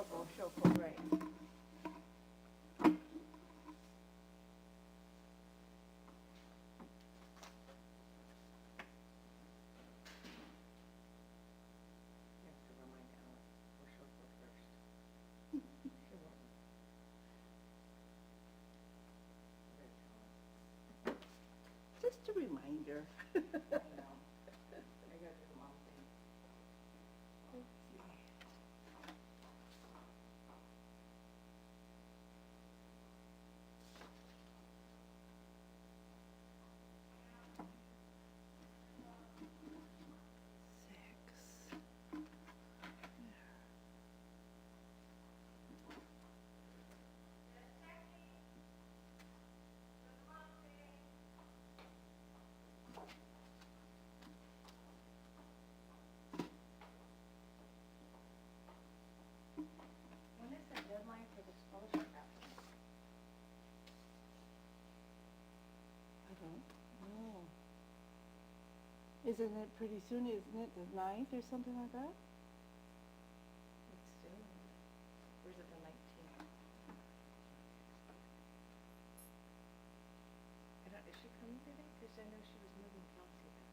Shoko, right. You have to remind Alex, Shoko first. She won't. Very talented. Just a reminder. I know. I got the mom thing. Six. When is the deadline for the scholarship applicants? I don't know. Isn't it pretty soon, isn't it the 9th or something like that? It's soon. Or is it the 19th? Is she coming today? Because I know she was moving Kelsey back.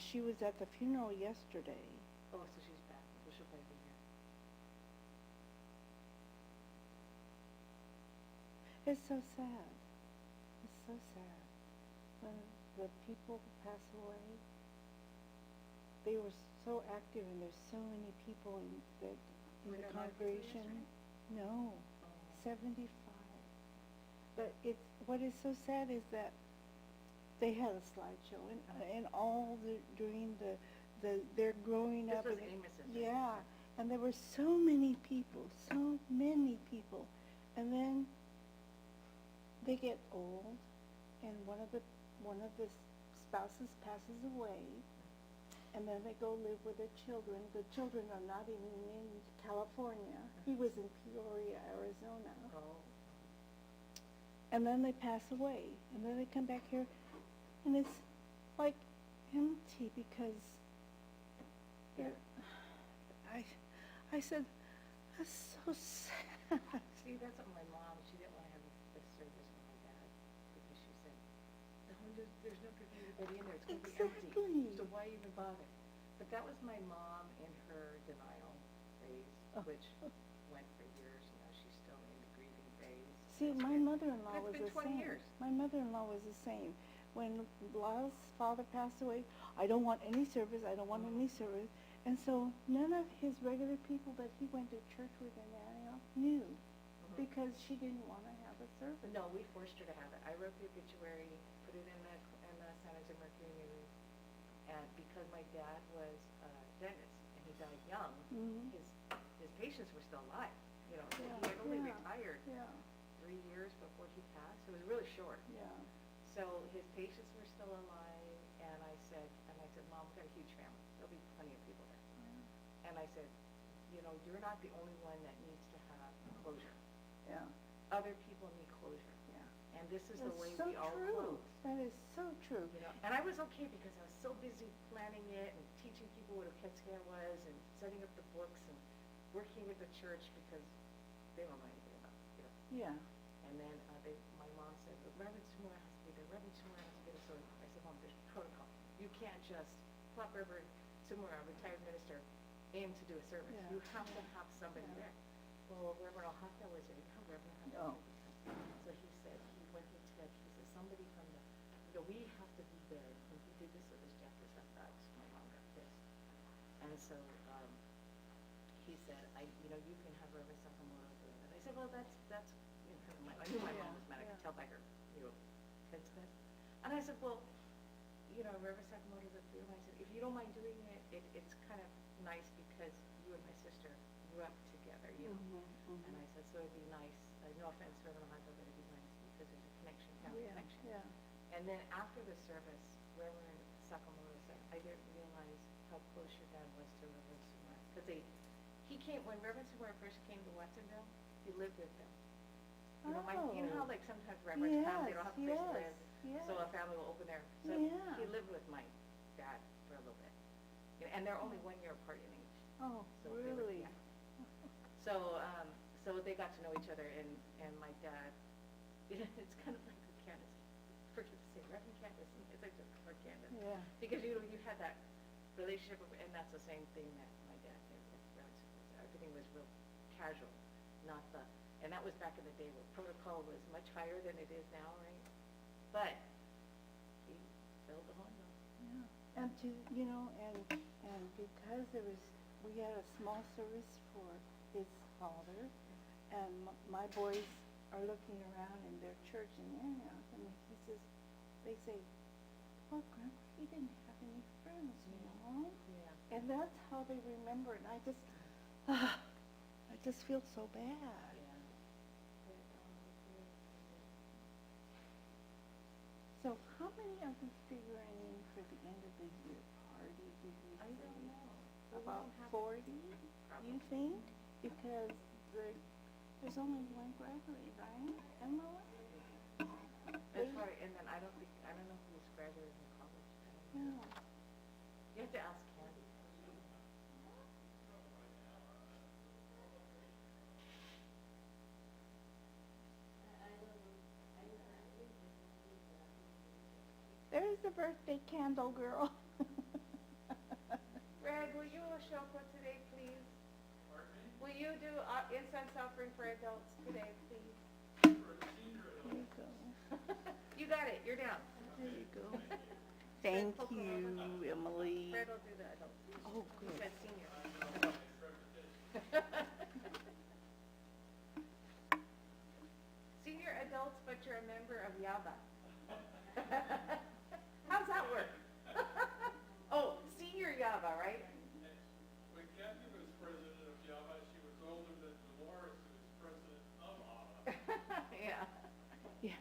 She was at the funeral yesterday. Oh, so she's back. So she'll probably be here. It's so sad. It's so sad. When the people pass away, they were so active and there's so many people in Were the there a lot of people congregation. No, Oh. 75. But what is so sad is that they had a slideshow and all during their growing This up. was and Amos's, right? Yeah, and there were so many people, and then they get old, and one of the spouses passes away, and then they go live with their children. The children are not even in California. He was in Peoria, Arizona. Oh. And then they pass away, and then they come back here, and it's like empty because they're, I said, that's so sad. See, that's what my mom, she didn't want to have the service for my dad because she said, there's no good for anybody in there, it's going to be Exactly. empty. So why even bother? But that was my mom in her denial phase, Oh. which went for years. You know, she's still in the grieving phase. See, It's my been- mother-in-law it's was been the 20 same. years. My mother-in-law was the same. When Lala's father passed away, I don't want any service, I don't want any service. And so none of his regular people that he went to church with in Antioch knew, because she didn't want to have a service. No, we forced her to have it. I wrote the obituary, put it in the San Jose Mercury News, and because my dad was a dentist and he died young, Mhm. his patients were still alive. You know, Yeah, he had only yeah, retired Yeah, 3 years before he passed. It was really short. yeah. So his patients were still alive, and I said, Mom, we've got a huge family. There'll be plenty of people there. And I said, you know, you're not the only one that needs to have closure. Yeah, Other people need closure. yeah. And this is the That's way so we all true. close. That is so true. You know, and I was okay because I was so busy planning it and teaching people what a PET scan was and setting up the books and working with the church because they reminded me about, you know. Yeah. And then my mom said, "The Reverend Seymour has to be there, Reverend Seymour has to be there." So I said, Mom, there's protocol. You can't just plop Reverend Seymour, a retired minister, in to do a service. Yeah. You have to have somebody Yeah. there. Well, Reverend Oaxaca was there. You have Reverend Oaxaca. Oh. So he said, when he said, somebody from the, you know, we have to be there. When he did this, so this chapter stuff, that's my mom got pissed. And so he said, you know, you can have Reverend Sakamoto do it. And I said, well, that's you know, I knew my mom was mad. I could tell by her, you know, tenseness. And I said, well, you know, Reverend Sakamoto is a few. And I said, if you don't mind doing it, it's kind of nice because you and my sister grew up together, you know. And I said, so it'd be nice, no offense, Reverend Oaxaca, but it'd be nice because there's a connection, family Yeah, connection. yeah. And then after the service, Reverend Sakamoto said, I didn't realize how close your dad was to Reverend Seymour. Because he came, when Reverend Seymour first came to Watsonville, he lived with them. You know, you know how like sometimes reverends come, they don't have a place to live, so a family will open their, so Yeah. he lived with my dad for a little bit. You know, and they're only 1 year apart in age. Oh, So they were- really? yeah. got to know each other, and my dad, it's kind of like with Candace, forget to say, Reverend Candace, and it's like just for Candace. Yeah. Because, you know, you had that relationship, and that's the same thing that my dad did with Reverend. Everything was real casual, not the, and that was back in the day where protocol was much higher than it is now, right? But he filled the horn off. Yeah. And to, you know, and because there was, we had a small service for his father, and my boys are looking around in their church, and he says, they say, well, Grandpa, he didn't have any friends, you know? Yeah. And that's how they remember it, and I just feel so bad. Yeah. So how many are we figuring in for the end of the year party, did we I say? don't know. About We don't have- 40, you Probably. think? Because there's only one Gregory, right? And Lois? That's right, and then I don't know if he's graduated in college. I don't know. Yeah. You have to ask Candy. There's the birthday candle girl. Greg, will you show up for today, please? Pardon me? Will you do incense offering for adults today, please? For the senior There you adults. go. You got it, you're down. There you go. Thank Poke 'em you, over. Emily. Fred will do the adults. Oh, He good. said senior. Senior adults, but you're a member of YABA. How's that work? Oh, senior YABA, right? When Kathy was president of YAVA, she was older than Dolores, who was president of AVA. Yeah. Yeah.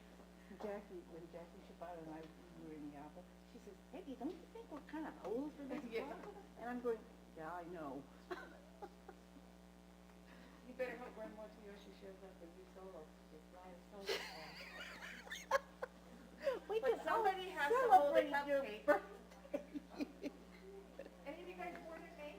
When Jackie Shabbat and I were in Yaba, she says, Peggy, don't you think we're kind of old for this Yeah. club? And I'm going, yeah, I know. You better hope one more Toyoshi shows up and you solo. It's live solo. We But can all somebody has to hold the celebrate your cupcake. birthday. Any of you guys born in May?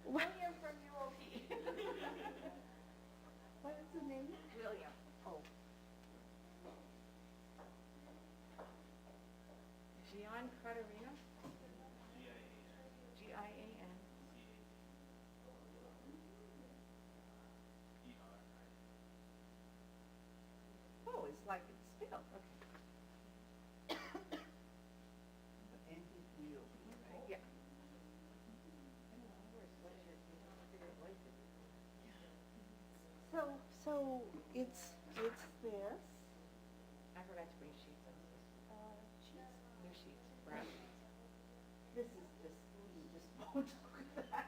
William from UOP. What is the name? William. Oh. Gian Caterina? G-I-A-N. Oh, it's like it's spelled, okay. And he's real, right? Yeah. So it's this. I forgot to bring sheets of this. New sheets, brown sheets. This is just, you just won't look at that.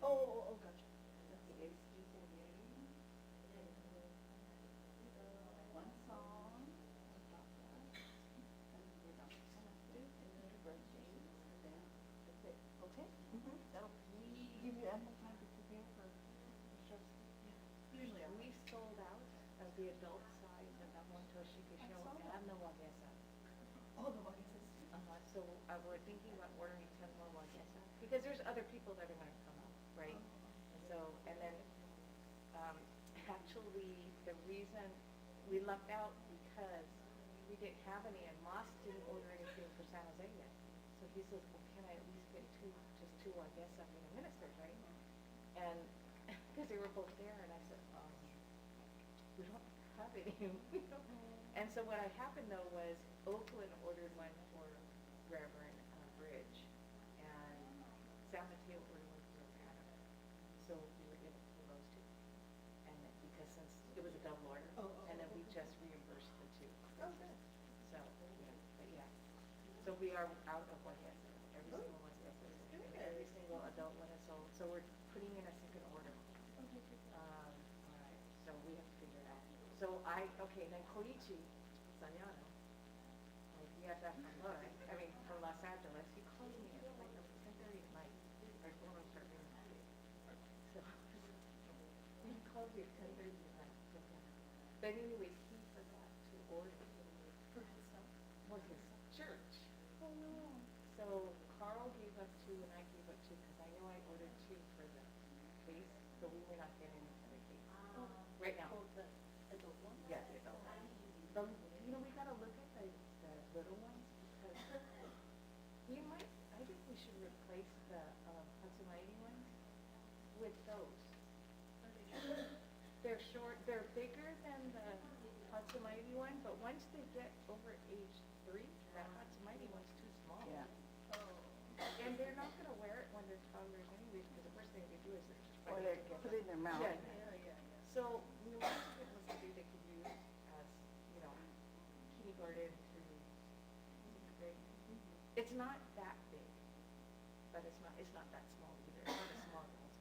Oh, gotcha. Okay, excuse me. One song. And we're done. And then birthdays, and then that's it. Okay? That'll give you ample time to prepare for the show. Usually, we sold out of the adult size of that one Toshiki show saw that. and the Wagesa. Oh, the one is. So we're thinking about ordering 10 more Wagesa, because there's other people that are gonna come out, right? And so, and then, actually, the reason we lucked out because we didn't have any, and Moss didn't order anything for San Jose yet. So he says, well, can I at least get just two Wagesa for the ministers, right? And, because they were both there, and I said, we don't have any, we don't. And so what had happened though was Oakland ordered one for Reverend Bridge, and San Mateo ordered one for Adam. So we were able to pull those two. And then, because since it was a double order, and then we just reimbursed the two. Oh, good. So, yeah, but yeah. So we are out of one yes, every single one yes, every single adult one is sold. So we're putting in a second order. Alright, so we have to figure it out. So okay, then Koichi Sayano, my BFF from Los Angeles, he called me at like 10:30 at night, right when I started doing that. So, he called me at 10:30 at night. But anyways, he forgot to order for his church. Oh, no. case, so we may not get into the case right now. The adult one? Yeah, the adult one. You know, we gotta look at the little ones because we might, I think we should replace the Hudson Mighty ones with those. They're short, they're bigger than the Hudson Mighty one, but once they get over age 3, that Hudson Mighty one's too small. Yeah. Oh. And they're not gonna wear it when they're toddlers anyways, because the first thing they do is they're just Or right they together. put it in their mouth. Yeah. Yeah. So, we want to get what they could use as, you know, kindergarten through sixth grade. It's not that big, but it's not that small either. It's not a small girl's.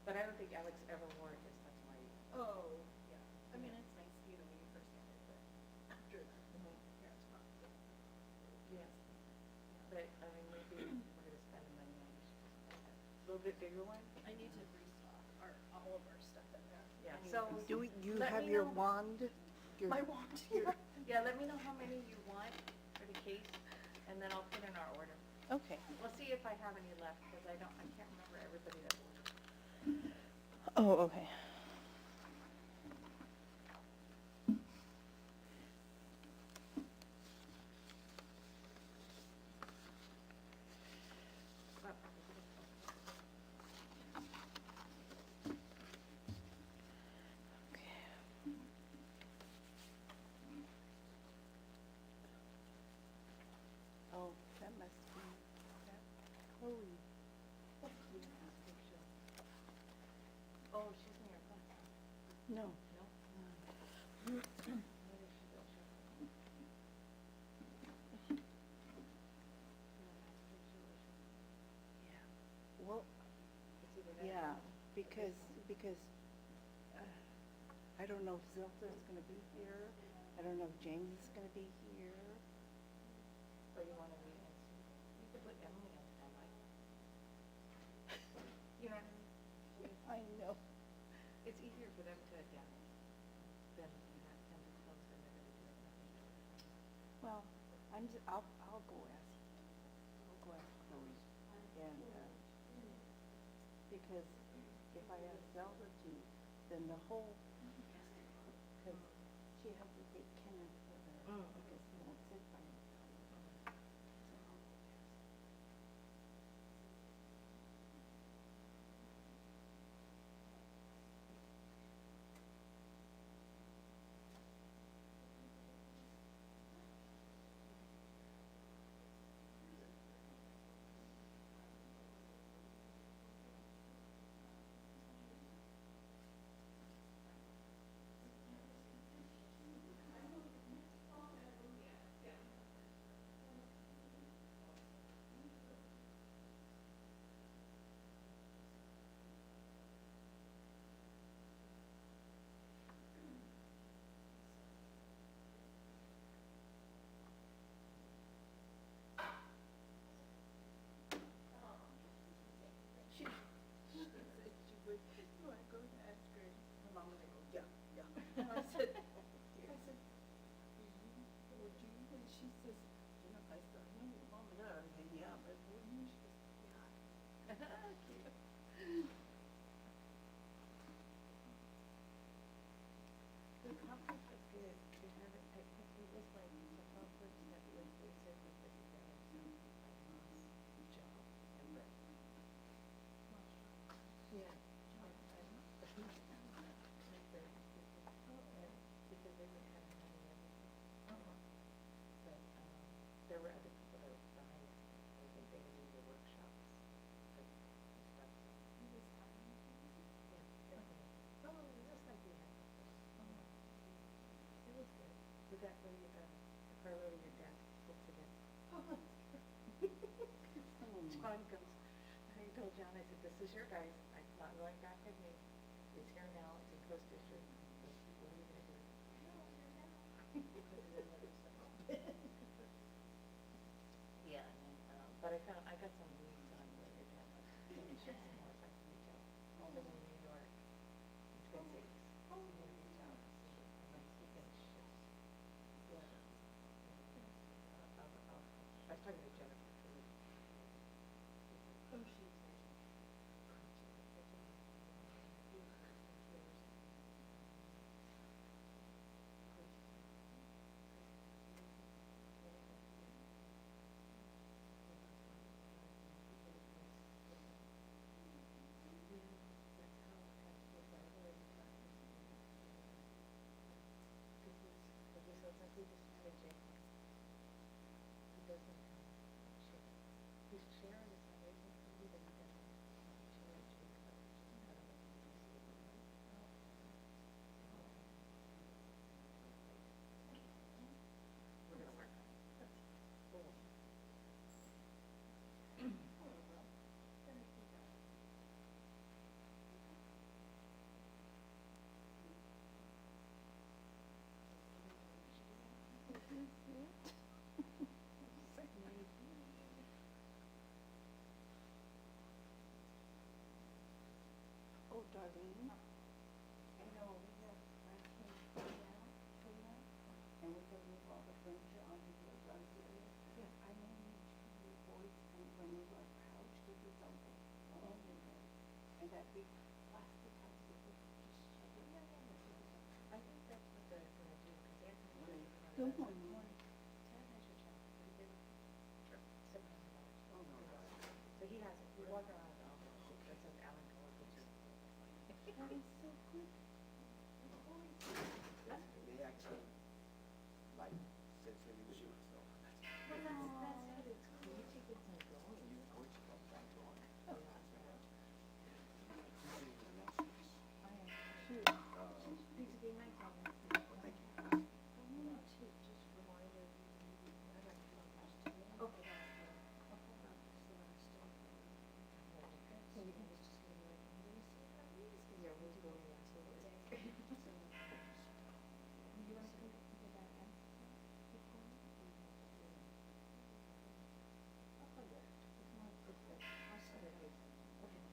But I don't think Alex ever wore it as Hudson Mighty. Oh, yeah. I mean, it's nice, you know, when you first get it, but after that, parents probably. Yes. But, I mean, maybe we're gonna spend the money on a little bit bigger one. I need to restock all of our stuff in there. Yeah, Anyways. so. Do you Let have me your know. wand? Your- My wand here. Yeah, let me know how many you want for the case, and then I'll put in our order. Okay. We'll see if I have any left, because I can't remember everybody that ordered. Oh, okay. Oh, that must be that Chloe. Oh, she's in your class, huh? No. No? Maybe she will show up. Yeah. Well, It's either that or yeah, no. because I don't know if Zelda's gonna be here. I don't know if Jamie's gonna be here. Or you wanna wait and see. You could put Emily on standby. You know what I mean? I know. It's easier for them to adapt than you have them to close and they're gonna do it nothing. Well, I'll go ask Chloe. And, because if I ask Zelda to, then the whole, because she has to take Kenneth for the, because he won't sit by himself. She said she would, you want to go and ask her? And Mom was like, oh, yeah. And I said, would you? And she says, you know, I said, no, Mom, no. I said, yeah, but would you? She goes, yeah. Cute. The conference was good. They had it, it was like the conference that was, they said was that you guys job and Brett. Yeah. Because they were kind of having everything. But, there were other people that were behind it. I think they did the workshops. But stuff. Yeah, definitely. Oh, just like we had before. It was good. Did that where you, Carlo, your dad spoke to them? John goes, I told John, I said, this is your guy, I'm not going back with me. It's here now, it's in Coast District. He goes, what are you gonna do? No, you're now. Put it in there, so. Yeah, and then, but I got some leads on where your dad was. Maybe some more if I can reach out. All of them in New York, in Twin Cities. I'm gonna reach out and see, and then he can shift. Yeah. I was talking to Jennifer. Oh, she's move all the furniture onto the garage area. Yeah. I may need you boys and remove our couch, this is something, and that big plastic house that was just shut in. I think that's what they're gonna do, because Anthony said he's gonna. Good morning. Ted has your check, but he didn't. Sure. $700. Oh, no. So he has it, we walk around the office, it says Alan Cole, which is. That is so good. They actually, like, said to me, she was so. Well, that's good, it's cool, you take it some drawings. You know, it's called back on. Oh, that's right. I am. Shoot. Pizza game night, Tom. Thank you. I wanted to just remind you, I'd like to talk about it. Okay. So we can just give you recommendations. Yeah, we'll go into it. You want to go back and? I'll put it. Come on, put it. I'll set it. Okay.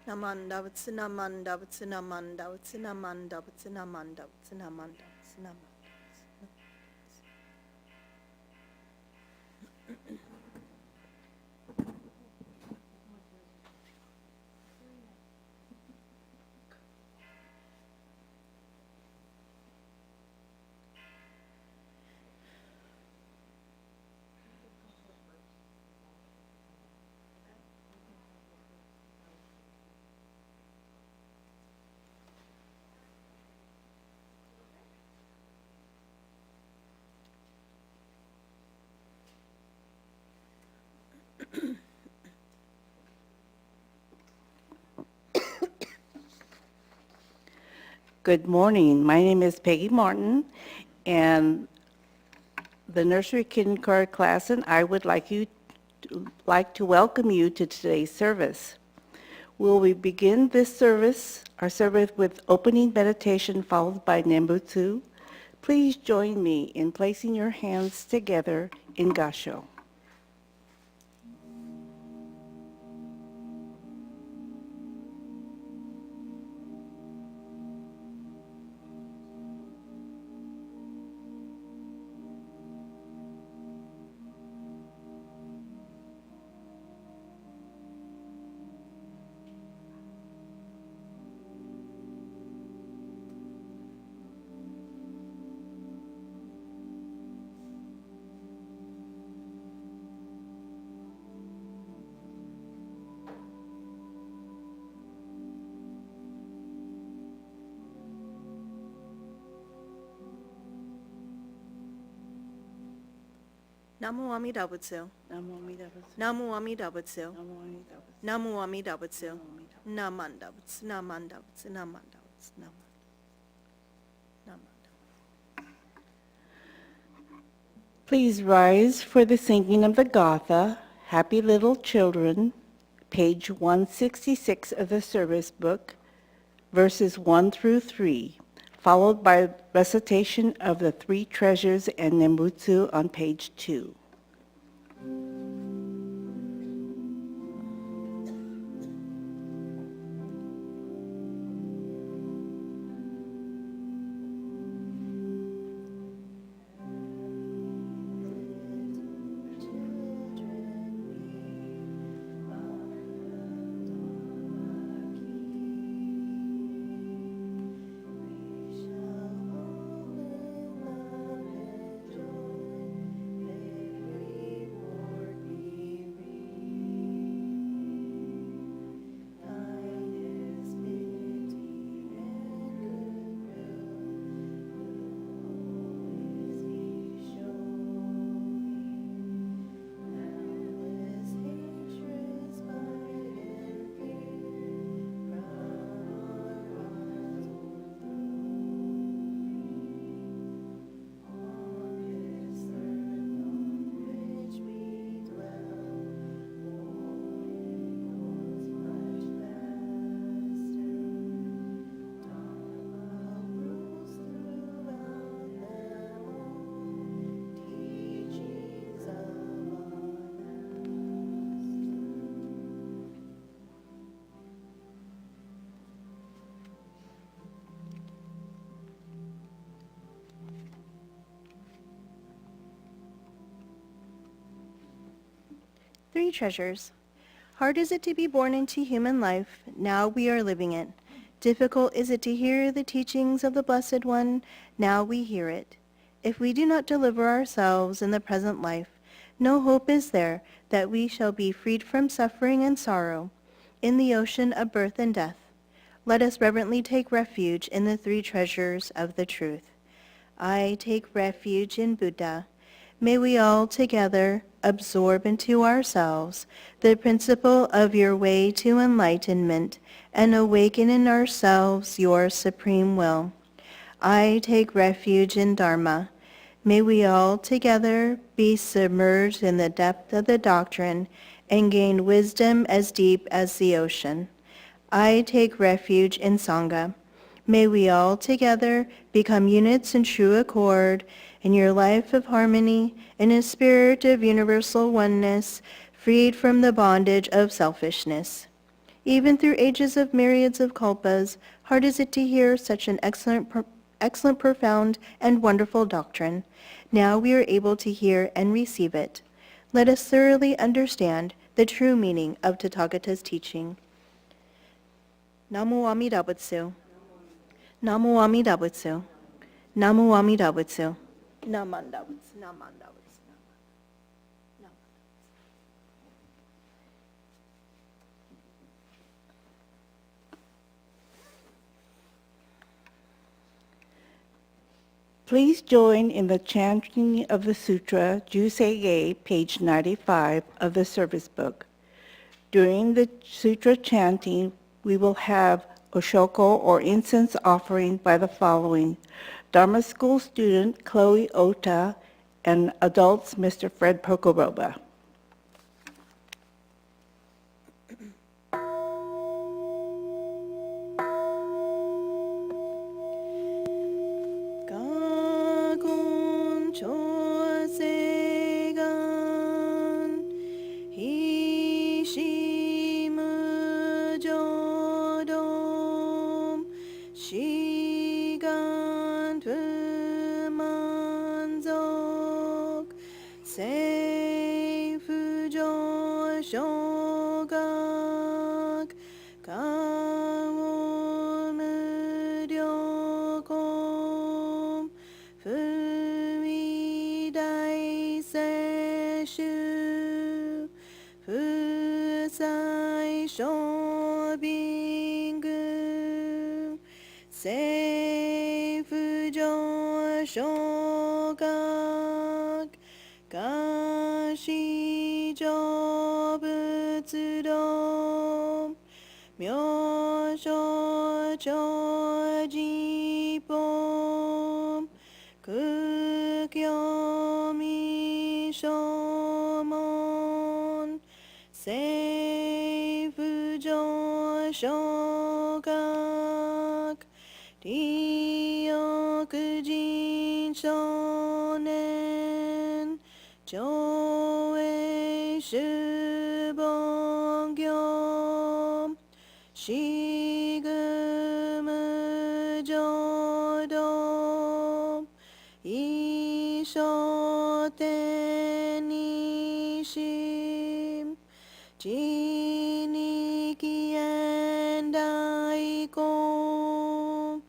Namanda Vatsinamanda Vatsinamanda Vatsinamanda Vatsinamanda Vatsinamanda Vatsinamanda. Good morning. My name is Peggy Martin, and the nursery kindergarten class and I would like to welcome you to today's service. Will we begin our service with opening meditation followed by Nembutsu? Please join me in placing your hands together in Gasho. Namu Amida Butsu. Namo Amida Butsu. Namu Amida Butsu. Namo Amida Butsu. Namu Amida Butsu. Namo Amida Namanda Butsu. Namanda Butsu. Namanda Butsu. Namanda. Please rise for the singing of the Gatha, Happy Little Children, page 166 of the service book, verses 1 through 3, followed by recitation of the three treasures and Nembutsu on page 2. Three treasures. Hard is it to be born into human life, now we are living it. Difficult is it to hear the teachings of the Blessed One, now we hear it. If we do not deliver ourselves in the present life, no hope is there that we shall be freed from suffering and sorrow in the ocean of birth and death. Let us reverently take refuge in the three treasures of the truth. I take refuge in Buddha. May we all together absorb into ourselves the principle of your way to enlightenment and awaken in ourselves your supreme will. I take refuge in Dharma. May we all together be submerged in the depth of the doctrine and gain wisdom as deep as the ocean. I take refuge in Sangha. May we all together become units in true accord in your life of harmony, in a spirit of universal oneness, freed from the bondage of selfishness. Even through ages of myriads of kalpas, hard is it to hear such an excellent, profound, and wonderful doctrine. Now we are able to hear and receive it. Let us thoroughly understand the true meaning of Tathagata's teaching. Namo Amida Butsu. Namo Amida Butsu. Namo Amida Butsu. Namandavats, namandavats, Please join in the chanting of the Sutra, Jusei-Ge, page 95 of the service book. During the Sutra chanting, we will have Oshoko or incense offering by the following: Dharma School student Chloe Ota and adults Mr. Fred Pokoroba. Gagon chosegan hishimu jodom shigan tumanzok seifu jo shogak kawo muryokom fumi dai seshu fusai shobingu seifu jo shogak gashi jo butsudom myosho chojipom kukyo mi shomon seifu 学利欲人少年上映主凡業しぐむ浄土一生天にし地に起縁大根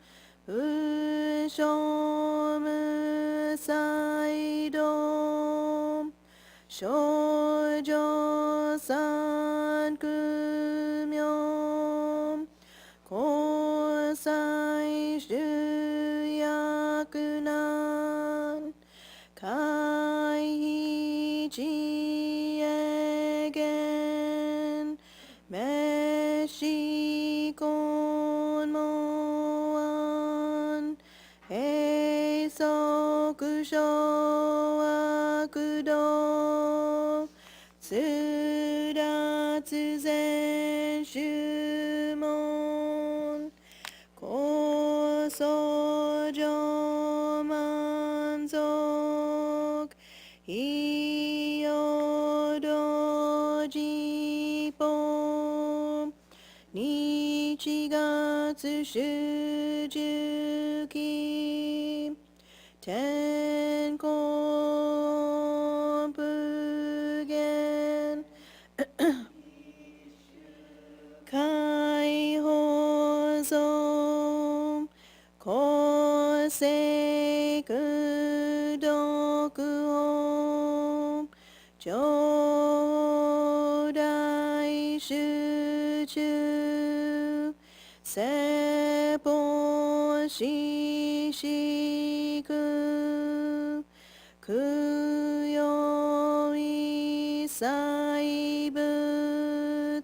不生無才道少女三苦名交際主役難回避知恵言滅し根門閉塞小悪道通達全宗門高僧上満足異様道寺法日月主十期天候普賢解放尊公正苦毒法上大集中説法ししく供養一切仏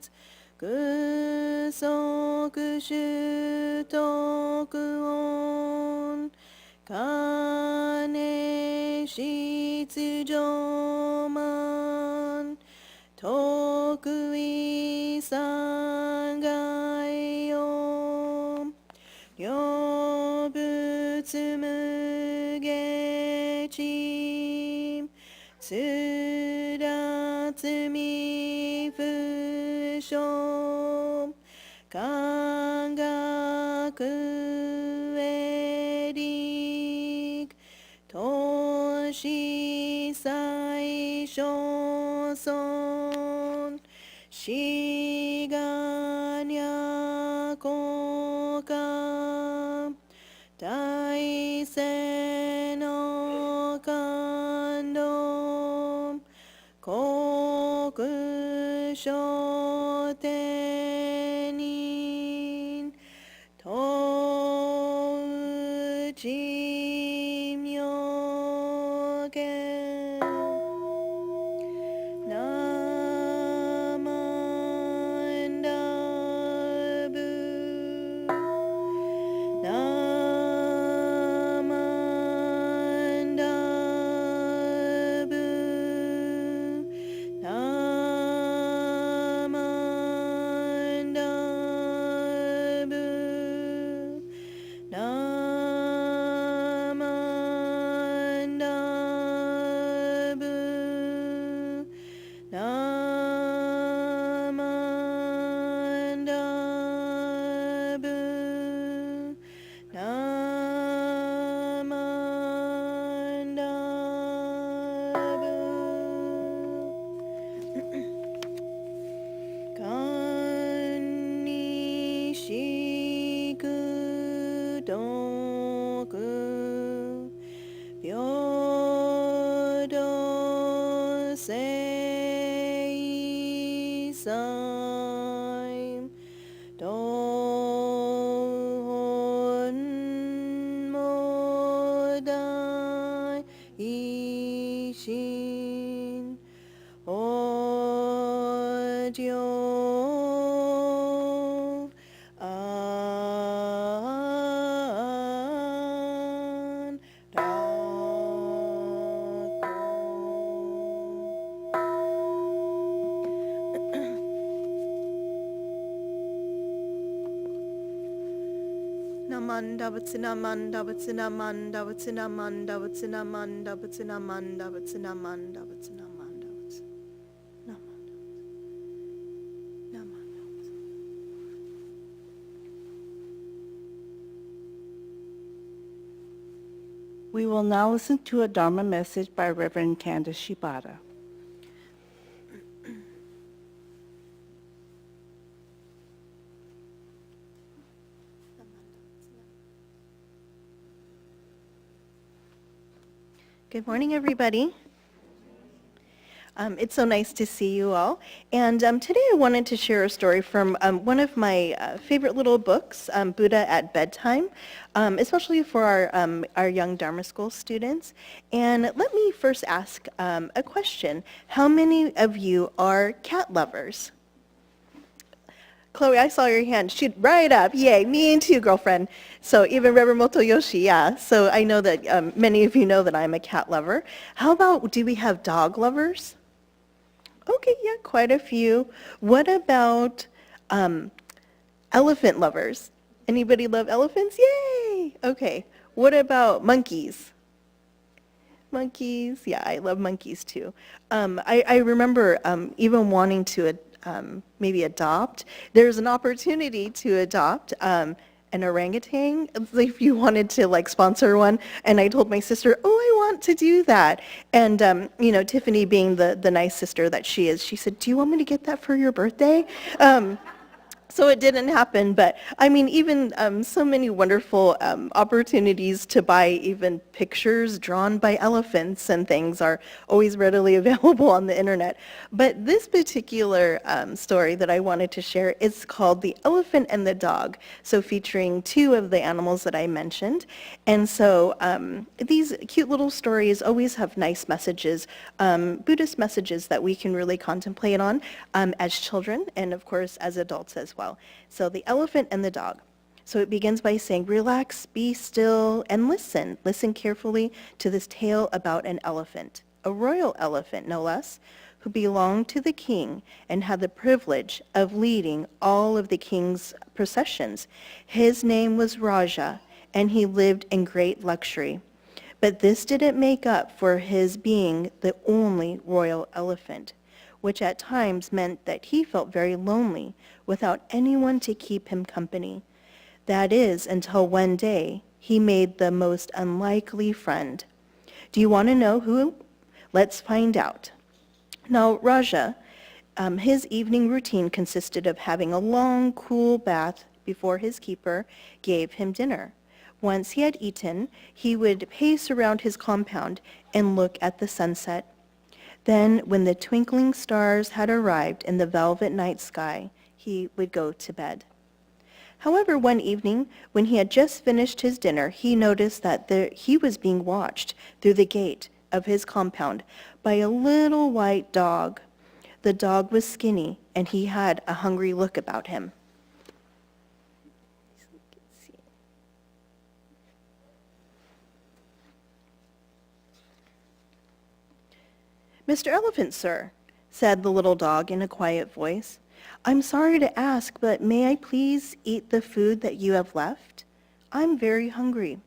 具足種徳音金質上満徳意三害音両仏無下地通達未不詳感覚エリ投資最小尊志願や効果大勢の感動国書天人当知妙見ナマンダブナマンダブナマンダブナマンダブナマンダブナマンダブ観にしく徳平等正祭道本も大一心お嬢あんらこ Namanda Vatsinamanda Vatsinamanda Vatsinamanda Vatsinamanda Vatsinamanda Vatsinamanda Vatsinamanda Namanda. We will now listen to a Dharma message by Reverend Candace Shibata. Good morning, everybody. It's so nice to see you all. And today I wanted to share a story from one of my favorite little books, Buddha at Bedtime, especially for our young Dharma School students. And let me first ask a question. How many of you are cat lovers? Chloe, I saw your hand. Shoot right up. Yay, me too, girlfriend. So even Reverend Motoyoshi, yeah. So I know that many of you know that I'm a cat lover. How about, do we have dog lovers? Okay, yeah, quite a few. What about elephant lovers? Anybody love elephants? Yay! Okay. What about monkeys? Monkeys, yeah, I love monkeys too. I remember even wanting to maybe adopt. There's an opportunity to adopt an orangutan if you wanted to like sponsor one. And I told my sister, oh, I want to do that. And Tiffany being the nice sister that she is, she said, do you want me to get that for your birthday? So it didn't happen, but I mean, even so many wonderful opportunities to buy even pictures drawn by elephants and things are always readily available on the internet. But this particular story that I wanted to share is called The Elephant and the Dog, so featuring two of the animals that I mentioned. And so these cute little stories always have nice messages, Buddhist messages that we can really contemplate on as children and of course as adults as well. So The Elephant and the Dog. So it begins by saying, relax, be still, and listen. Listen carefully to this tale about an elephant, a royal elephant no less, who belonged to the king and had the privilege of leading all of the king's processions. His name was Raja, and he lived in great luxury. But this didn't make up for his being the only royal elephant, which at times meant that he felt very lonely without anyone to keep him company. That is, until one day he made the most unlikely friend. Do you want to know who? Let's find out. Now, Raja, his evening routine consisted of having a long, cool bath before his keeper gave him dinner. Once he had eaten, he would pace around his compound and look at the sunset. Then, when the twinkling stars had arrived in the velvet night sky, he would go to bed. However, one evening, when he had just finished his dinner, he noticed that he was being watched through the gate of his compound by a little white dog. The dog was skinny, and he had a hungry look about him. Mr. Elephant, sir, said the little dog in a quiet voice, I'm sorry to ask, but may I please eat the food that you have left? I'm very hungry.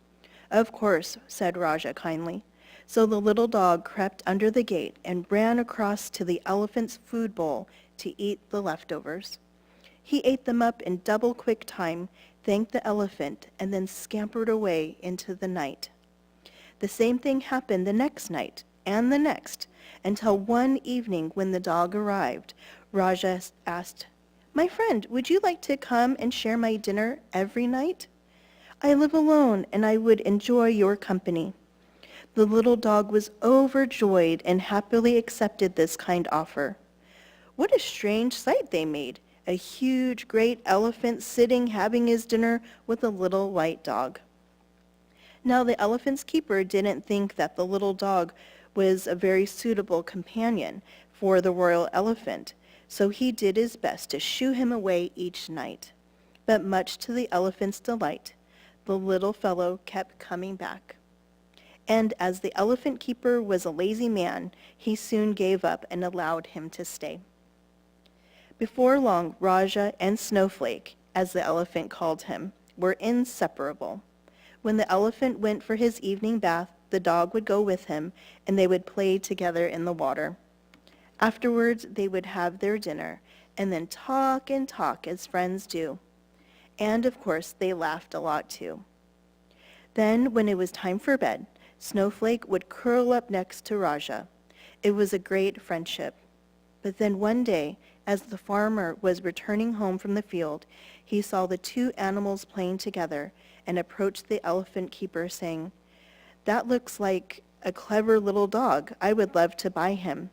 Of course, said Raja kindly. So the little dog crept under the gate and ran across to the elephant's food bowl to eat the leftovers. He ate them up in double quick time, thanked the elephant, and then scampered away into the night. The same thing happened the next night and the next, until one evening when the dog arrived, Raja asked, my friend, would you like to come and share my dinner every night? I live alone, and I would enjoy your company. The little dog was overjoyed and happily accepted this kind offer. What a strange sight they made, a huge, great elephant sitting having his dinner with a little white dog. Now the elephant's keeper didn't think that the little dog was a very suitable companion for the royal elephant, so he did his best to shoo him away each night. But much to the elephant's delight, the little fellow kept coming back. And as the elephant keeper was a lazy man, he soon gave up and allowed him to stay. Before long, Raja and Snowflake, as the elephant called him, were inseparable. When the elephant went for his evening bath, the dog would go with him, and they would play together in the water. Afterwards, they would have their dinner, and then talk and talk as friends do. And, of course, they laughed a lot, too. Then, when it was time for bed, Snowflake would curl up next to Raja. It was a great friendship. But then one day, as the farmer was returning home from the field, he saw the two animals playing together and approached the elephant keeper, saying, "That looks like a clever little dog. I would love to buy him.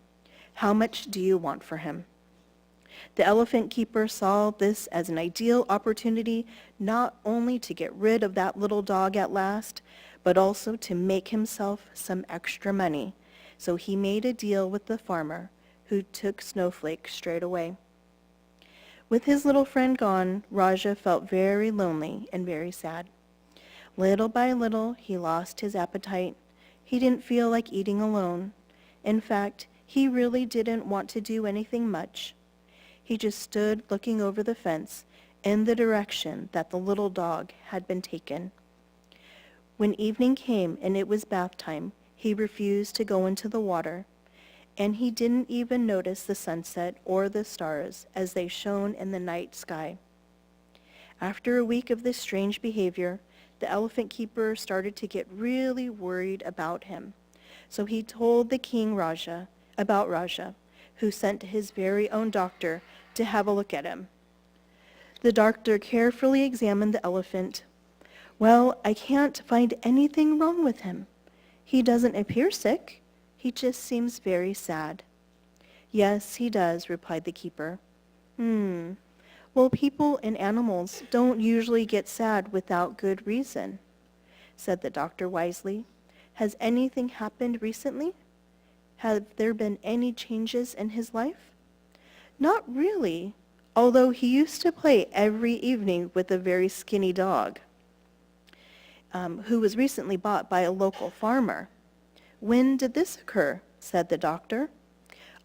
How much do you want for him?" The elephant keeper saw this as an ideal opportunity not only to get rid of that little dog at last, but also to make himself some extra money. So he made a deal with the farmer, who took Snowflake straight away. With his little friend gone, Raja felt very lonely and very sad. Little by little, he lost his appetite. He didn't feel like eating alone. In fact, he really didn't want to do anything much. He just stood looking over the fence in the direction that the little dog had been taken. When evening came and it was bath time, he refused to go into the water, and he didn't even notice the sunset or the stars as they shone in the night sky. After a week of this strange behavior, the elephant keeper started to get really worried about him. So he told the king about Raja, who sent his very own doctor to have a look at him. The doctor carefully examined the elephant. "Well, I can't find anything wrong with him. He doesn't appear sick. He just seems very sad." "Yes, he does," replied the keeper. Well, people and animals don't usually get sad without good reason," said the doctor wisely. "Has anything happened recently? Have there been any changes in his life?" "Not really, although he used to play every evening with a very skinny dog, who was recently bought by a local farmer." "When did this occur?" said the doctor.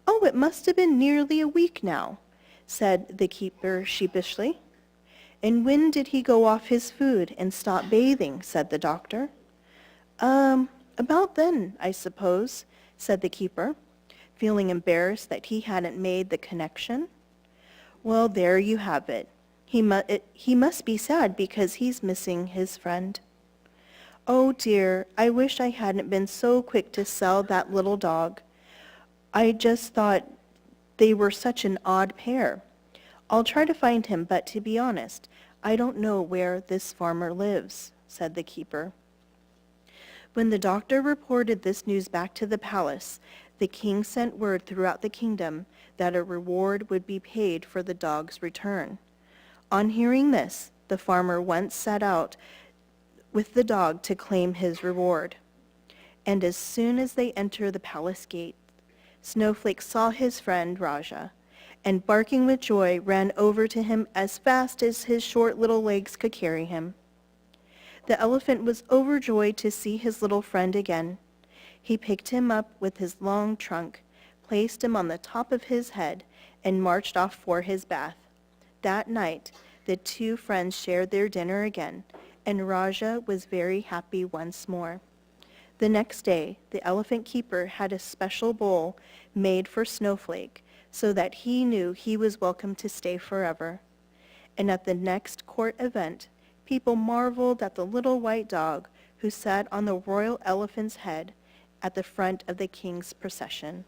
"Oh, it must have been nearly a week now," said the keeper sheepishly. "And when did he go off his food and stop bathing?" said the doctor. About then, I suppose," said the keeper, feeling embarrassed that he hadn't made the connection. "Well, there you have it. He must be sad because he's missing his friend." "Oh dear, I wish I hadn't been so quick to sell that little dog. I just thought they were such an odd pair. I'll try to find him, but to be honest, I don't know where this farmer lives," said the keeper. When the doctor reported this news back to the palace, the king sent word throughout the kingdom that a reward would be paid for the dog's return. On hearing this, the farmer once set out with the dog to claim his reward. And as soon as they entered the palace gate, Snowflake saw his friend Raja, and barking with joy, ran over to him as fast as his short little legs could carry him. The elephant was overjoyed to see his little friend again. He picked him up with his long trunk, placed him on the top of his head, and marched off for his bath. That night, the two friends shared their dinner again, and Raja was very happy once more. The next day, the elephant keeper had a special bowl made for Snowflake so that he knew he was welcome to stay forever. And at the next court event, people marveled at the little white dog who sat on the royal elephant's head at the front of the king's procession.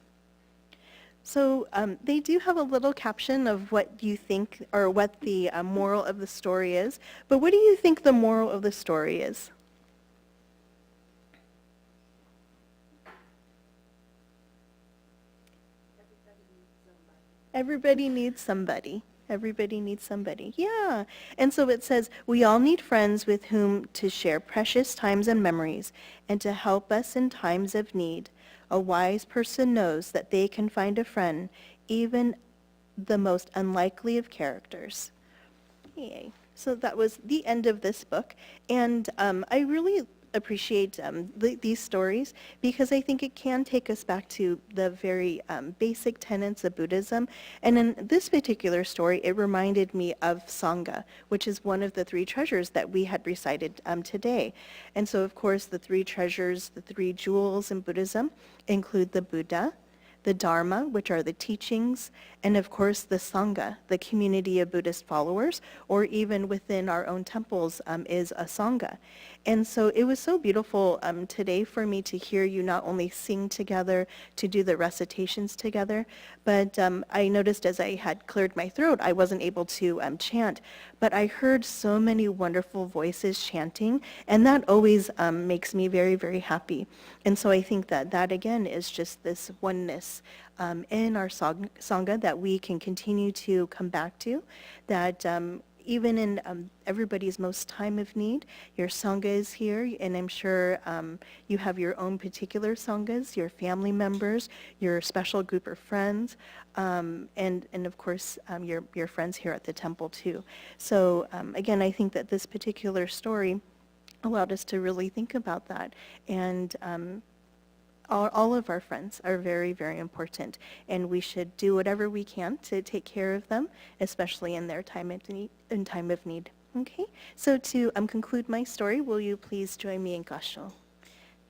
So they do have a little caption of what you think, or what the moral of the story is. But what do you think the moral of the story is? Everybody needs somebody. Everybody needs somebody. Yeah. And so it says, we all need friends with whom to share precious times and memories and to help us in times of need. A wise person knows that they can find a friend, even the most unlikely of characters. Yay. So that was the end of this book. And I really appreciate these stories because I think it can take us back to the very basic tenets of Buddhism. And in this particular story, it reminded me of Sangha, which is one of the three treasures that we had recited today. And so, of course, the three treasures, the three jewels in Buddhism include the Buddha, the Dharma, which are the teachings, and of course the Sangha, the community of Buddhist followers, or even within our own temples is a Sangha. And so it was so beautiful today for me to hear you not only sing together, to do the recitations together, but I noticed as I had cleared my throat, I wasn't able to chant, but I heard so many wonderful voices chanting, and that always makes me very, very happy. And so I think that that again is just this oneness in our Sangha that we can continue to come back to, that even in everybody's most time of need, your Sangha is here, and I'm sure you have your own particular Sanghas, your family members, your special group of friends, and of course your friends here at the temple too. So again, I think that this particular story allowed us to really think about that, and all of our friends are very, very important, and we should do whatever we can to take care of them, especially in their time of need. Okay, so to conclude my story, will you please join me in Gassho?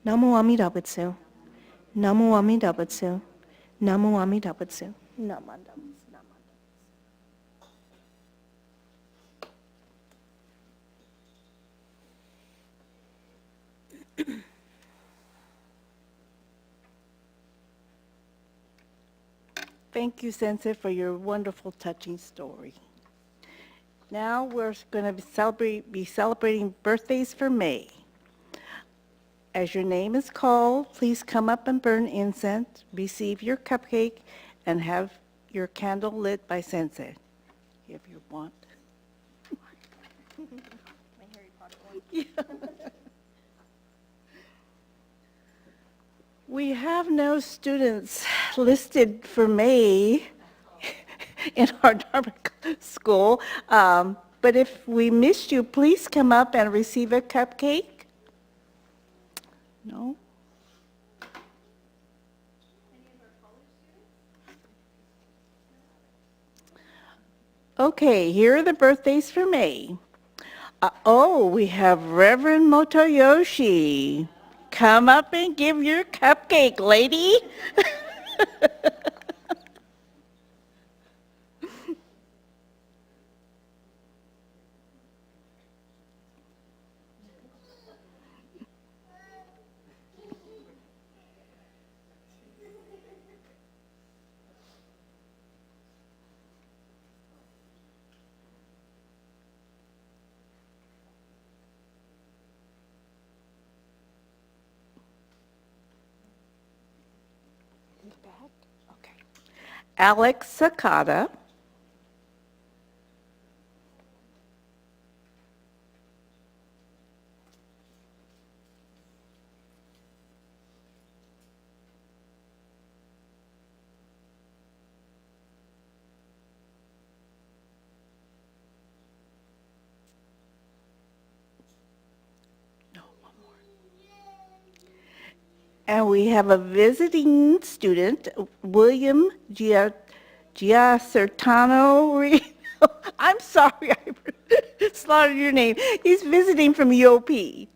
Namo Amida Butsu. Namo Amida Butsu. Namo Amida Butsu. Namanda. Thank you, Sensei, for your wonderful, touching story. Now we're going to be celebrating birthdays for May. As your name is called, please come up and burn incense, receive your cupcake, and have your candle lit by Sensei, if you want. My Harry Potter one. We have no students listed for May in our Dharma school, but if we missed you, please come up and receive a cupcake. No? Okay, here are the birthdays for May. We have Reverend Motoyoshi. Come up and give your cupcake, lady. Okay. Alex Sakata. No, one more. And we have a visiting student, William Giacertano. I'm sorry, I slaughtered your name. He's visiting from UOP.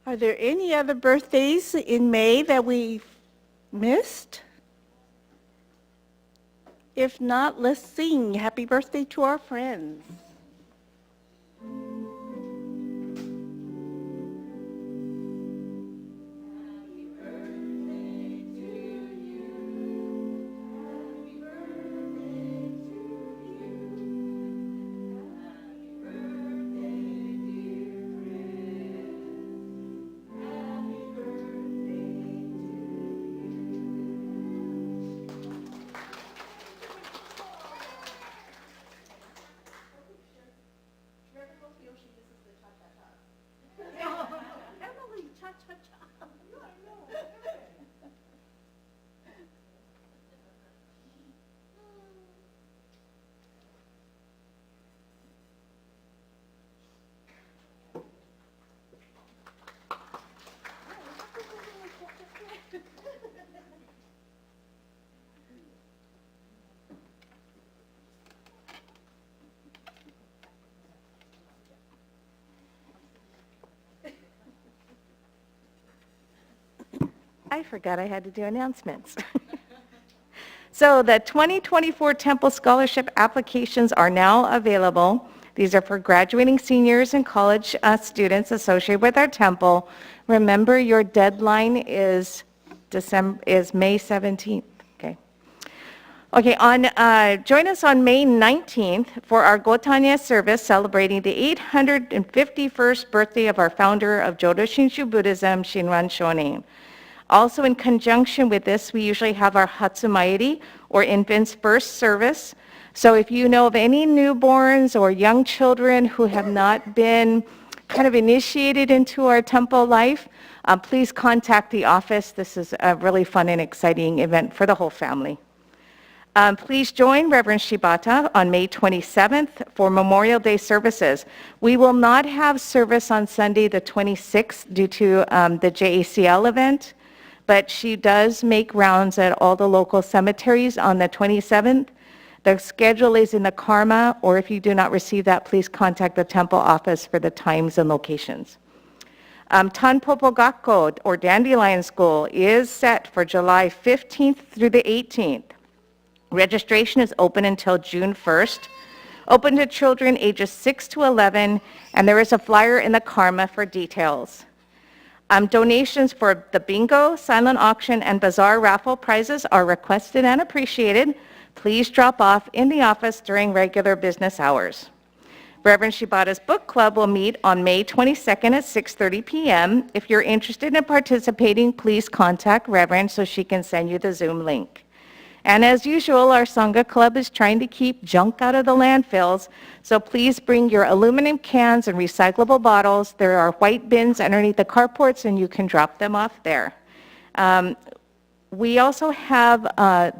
Are there any other birthdays in May that we missed? If not, let's sing happy birthday to our friends. I forgot I had to do announcements. So the 2024 Temple Scholarship applications are now available. These are for graduating seniors and college students associated with our temple. Remember, your deadline is May 17th. Okay. Okay, join us on May 19th for our Gotanya service celebrating the 851st birthday of our founder of Jodo Shinshu Buddhism, Shinran Shonin. Also in conjunction with this, we usually have our Hatsumairi, or infants first service. So if you know of any newborns or young children who have not been kind of initiated into our temple life, please contact the office. This is a really fun and exciting event for the whole family. Please join Reverend Shibata on May 27th for Memorial Day services. We will not have service on Sunday the 26th due to the JACL event, but she does make rounds at all the local cemeteries on the 27th. The schedule is in the Karma, or if you do not receive that, please contact the temple office for the times and locations. Tanpopo Gakko, or Dandelion School, is set for July 15th through the 18th. Registration is open until June 1st, open to children ages 6 to 11, and there is a flyer in the Karma for details. Donations for the bingo, silent auction, and bazaar raffle prizes are requested and appreciated. Please drop off in the office during regular business hours. Reverend Shibata's book club will meet on May 22nd at 6:30 p.m. If you're interested in participating, please contact Reverend so she can send you the Zoom link. And as usual, our Sangha Club is trying to keep junk out of the landfills, so please bring your aluminum cans and recyclable bottles. There are white bins underneath the carports, and you can drop them off there. We also have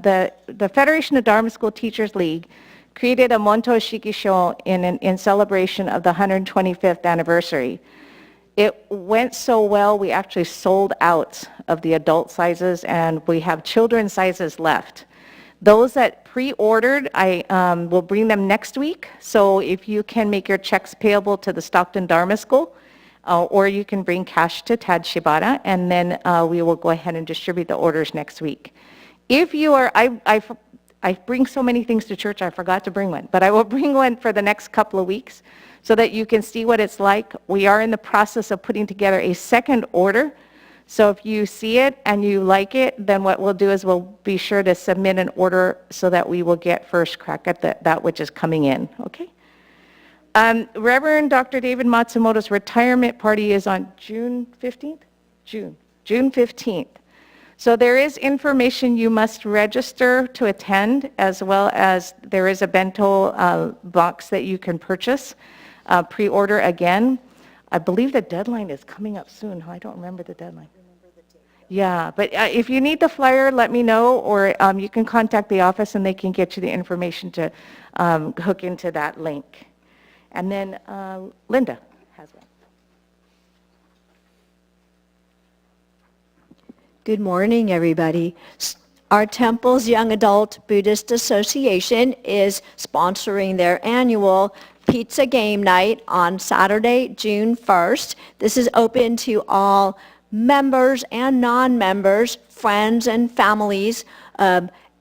the Federation of Dharma School Teachers League created a Monto Shikisho in celebration of the 125th anniversary. It went so well, we actually sold out of the adult sizes, and we have children's sizes left. Those that pre-ordered, I will bring them next week. So if you can make your checks payable to the Stockton Dharma School, or you can bring cash to Tad Shibata, and then we will go ahead and distribute the orders next week. If you are, I bring so many things to church, I forgot to bring one, but I will bring one for the next couple of weeks so that you can see what it's like. We are in the process of putting together a second order. So if you see it and you like it, then what we'll do is we'll be sure to submit an order so that we will get first crack at that which is coming in, okay? Reverend Dr. David Matsumoto's retirement party is on June 15th? June 15th. So there is information you must register to attend, as well as there is a bento box that you can purchase, pre-order again. I believe the deadline is coming up soon. I don't remember the deadline. Yeah, but if you need the flyer, let me know, or you can contact the office and they can get you the information to hook into that link. And then Linda has one. Good morning, everybody. Our temple's Young Adult Buddhist Association is sponsoring their annual pizza game night on Saturday, June 1st. This is open to all members and non-members, friends and families.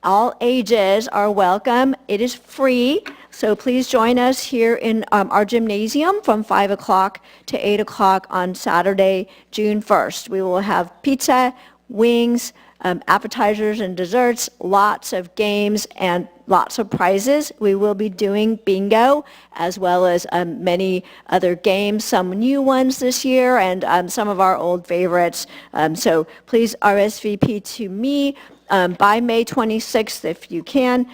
All ages are welcome. It is free, so please join us here in our gymnasium from 5 o'clock to 8 o'clock on Saturday, June 1st. We will have pizza, wings, appetizers and desserts, lots of games, and lots of prizes. We will be doing bingo as well as many other games, some new ones this year and some of our old favorites. So please RSVP to me by May 26th if you can,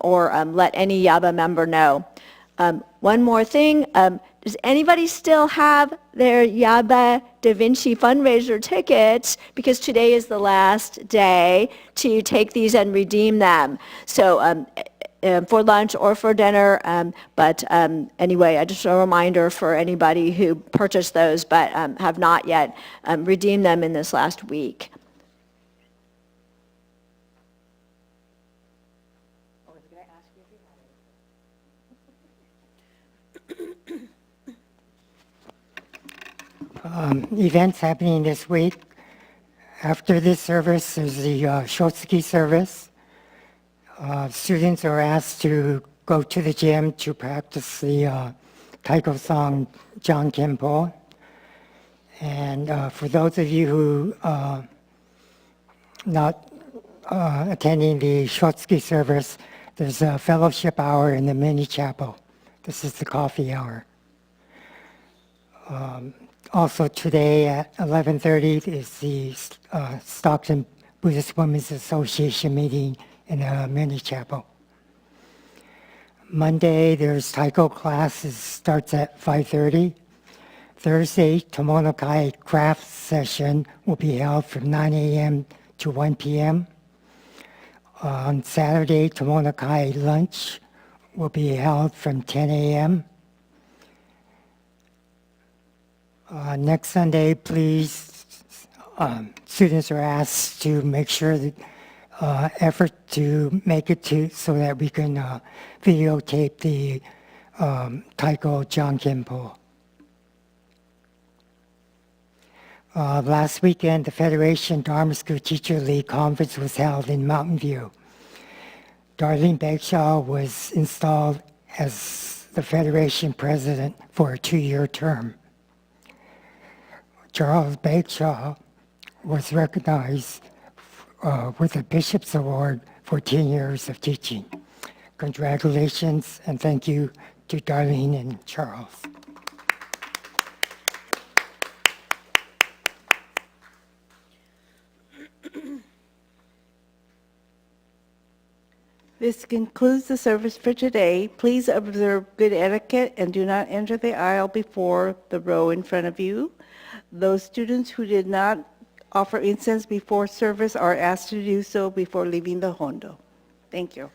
or let any YABA member know. One more thing, does anybody still have their YABA Da Vinci fundraiser tickets? Because today is the last day to take these and redeem them. So for lunch or for dinner, but anyway, just a reminder for anybody who purchased those but have not yet redeemed them in this last week. Events happening this week. After this service, there's the Shotsuki service. Students are asked to go to the gym to practice the Taiko song John Kenpo. And for those of you who not attending the Shotsuki service, there's a fellowship hour in the mini chapel. This is the coffee hour. Also today at 11:30 is the Stockton Buddhist Women's Association meeting in a mini chapel. Monday, there's Taiko classes, starts at 5:30. Thursday, Tomonokai craft session will be held from 9 a.m. to 1 p.m. On Saturday, Tomonokai lunch will be held from 10 a.m. Next Sunday, please, students are asked to make sure that effort to make it to so that we can videotape the Taiko John Kenpo. Last weekend, the Federation Dharma School Teacher League Conference was held in Mountain View. Darlene Bagshaw was installed as the Federation President for a 2-year term. Charles Bagshaw was recognized with a Bishop's Award for 10 years of teaching. Congratulations and thank you to Darlene and Charles. This concludes the service for today. Please observe good etiquette and do not enter the aisle before the row in front of you. Those students who did not offer incense before service are asked to do so before leaving the Hondo. Thank you.